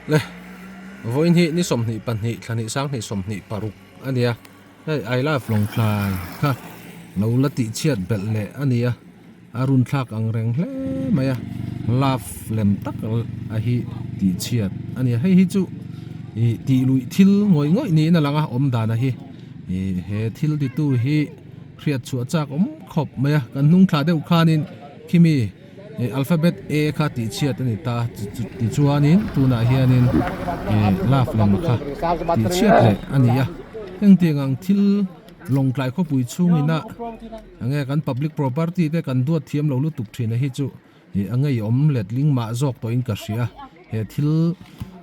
le voin hi ni som ni pan hi thani sang ni som ni paruk ania ai love long klai kha lo la ti chiat bel le ania arun thak ang reng hle maya love lem tak a hi ti chiat ania hei hi chu i ti lui thil ngoi ngoi ni na langa om dana hi he thil ti tu hi khriat chu achak om khop maya kan nung thla deuh khanin khimi alphabet A kha ti chiat ani ta ti chuanin tuna hianin love lem kha ti chiat le ania heng tiangang thil long klai kho pui chungina ange kan public property te kan duat thiam lo lu tuk thina hi chu angai om let ling ma jok to in ka hria he thil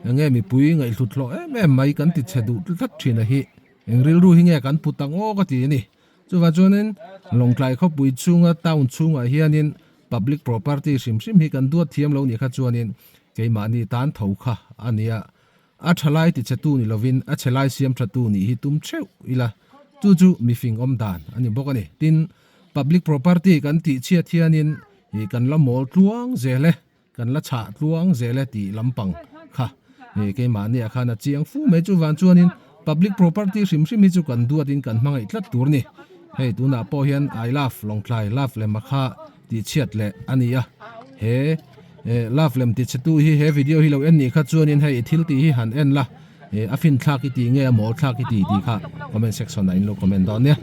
ange mi pui ngai hlut lo em mai kan ti chedu that thina hi engril ru hinge kan putang o ka ti ni chuwa chuanin long klai kho pui chunga town chunga hianin public property sim hi kan duat thiam lo ni kha chuanin keimani tan tho kha ania a thalai ti chetu ni lovin a chelai siam thatu ni hi tum cheu ila chu mi fing om dan ani bokani tin public property kan ti chia thianin hi kan la mol tluang zele kan la cha tluang zele ti lampang kha keimani a khana chiang fu me chu wan chuanin public property sim hi chu kan duat in kan hmangai tlat tur ni hei tuna po hian I love long klai love le makha ti chiat le ania he love lem ti chatu hi he video hi lo en ni kha chuanin hei thil ti hi han en la afin thla ki ti nge mo thla ki ti kha comment section na in lo comment don ne